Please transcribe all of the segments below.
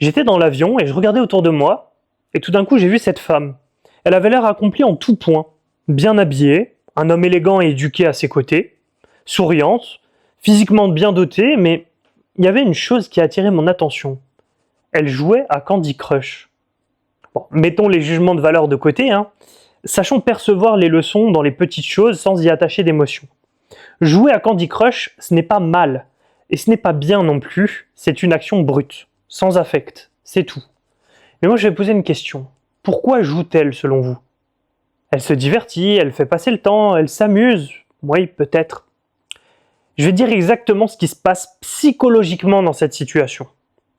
J'étais dans l'avion et je regardais autour de moi, et tout d'un coup j'ai vu cette femme. Elle avait l'air accomplie en tout point, bien habillée, un homme élégant et éduqué à ses côtés, souriante, physiquement bien dotée, mais il y avait une chose qui a attiré mon attention. Elle jouait à Candy Crush. Bon, mettons les jugements de valeur de côté, sachons percevoir les leçons dans les petites choses sans y attacher d'émotion. Jouer à Candy Crush, ce n'est pas mal, et ce n'est pas bien non plus, c'est une action brute, sans affect, c'est tout. Mais moi je vais poser une question. Pourquoi joue-t-elle selon vous? Elle se divertit, elle fait passer le temps, elle s'amuse. Oui, peut-être. Je vais dire exactement ce qui se passe psychologiquement dans cette situation.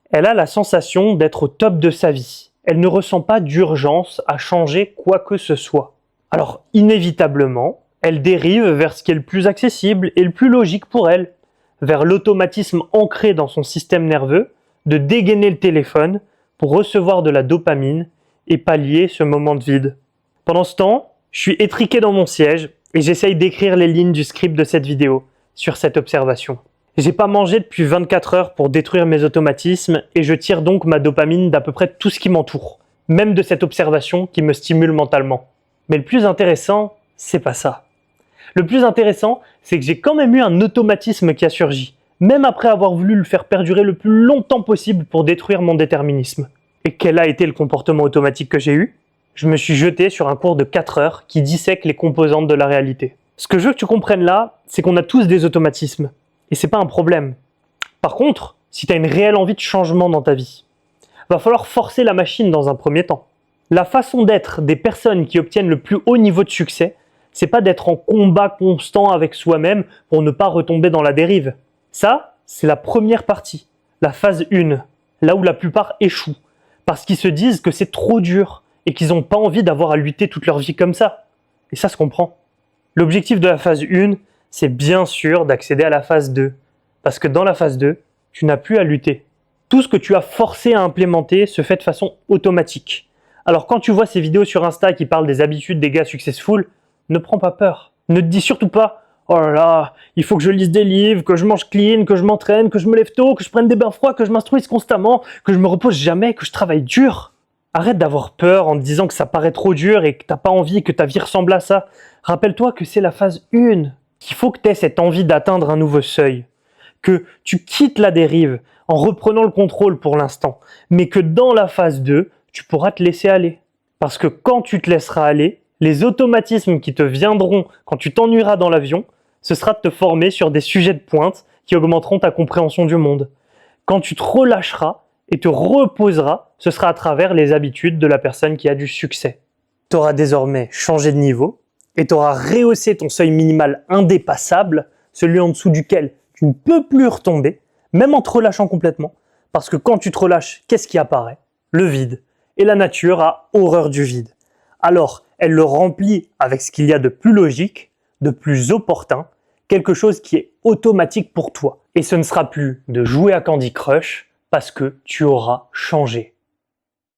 Elle a la sensation d'être au top de sa vie. Elle ne ressent pas d'urgence à changer quoi que ce soit. Alors, inévitablement, elle dérive vers ce qui est le plus accessible et le plus logique pour elle, vers l'automatisme ancré dans son système nerveux de dégainer le téléphone pour recevoir de la dopamine et pallier ce moment de vide. Pendant ce temps, je suis étriqué dans mon siège et j'essaye d'écrire les lignes du script de cette vidéo sur cette observation. J'ai pas mangé depuis 24 heures pour détruire mes automatismes et je tire donc ma dopamine d'à peu près tout ce qui m'entoure, même de cette observation qui me stimule mentalement. Mais le plus intéressant, c'est pas ça. Le plus intéressant, c'est que j'ai quand même eu un automatisme qui a surgi, même après avoir voulu le faire perdurer le plus longtemps possible pour détruire mon déterminisme. Et quel a été le comportement automatique que j'ai eu? Je me suis jeté sur un cours de 4 heures qui dissèque les composantes de la réalité. Ce que je veux que tu comprennes là, c'est qu'on a tous des automatismes. Et c'est pas un problème. Par contre, si tu as une réelle envie de changement dans ta vie, va falloir forcer la machine dans un premier temps. La façon d'être des personnes qui obtiennent le plus haut niveau de succès, c'est pas d'être en combat constant avec soi-même pour ne pas retomber dans la dérive. Ça, c'est la première partie, la phase 1, là où la plupart échouent, parce qu'ils se disent que c'est trop dur et qu'ils n'ont pas envie d'avoir à lutter toute leur vie comme ça. Et ça se comprend. L'objectif de la phase 1, c'est bien sûr d'accéder à la phase 2, parce que dans la phase 2, tu n'as plus à lutter. Tout ce que tu as forcé à implémenter se fait de façon automatique. Alors quand tu vois ces vidéos sur Insta qui parlent des habitudes des gars successful, ne prends pas peur. Ne te dis surtout pas « Oh là là, il faut que je lise des livres, que je mange clean, que je m'entraîne, que je me lève tôt, que je prenne des bains froids, que je m'instruise constamment, que je me repose jamais, que je travaille dur. » Arrête d'avoir peur en te disant que ça paraît trop dur et que t'as pas envie que ta vie ressemble à ça. Rappelle-toi que c'est la phase 1, qu'il faut que tu aies cette envie d'atteindre un nouveau seuil, que tu quittes la dérive en reprenant le contrôle pour l'instant, mais que dans la phase 2, tu pourras te laisser aller. Parce que quand tu te laisseras aller, les automatismes qui te viendront quand tu t'ennuieras dans l'avion, ce sera de te former sur des sujets de pointe qui augmenteront ta compréhension du monde. Quand tu te relâcheras et te reposeras, ce sera à travers les habitudes de la personne qui a du succès. Tu auras désormais changé de niveau et tu auras rehaussé ton seuil minimal indépassable, celui en dessous duquel tu ne peux plus retomber, même en te relâchant complètement, parce que quand tu te relâches, qu'est-ce qui apparaît? Le vide. Et la nature a horreur du vide. Alors, elle le remplit avec ce qu'il y a de plus logique, de plus opportun, quelque chose qui est automatique pour toi. Et ce ne sera plus de jouer à Candy Crush parce que tu auras changé.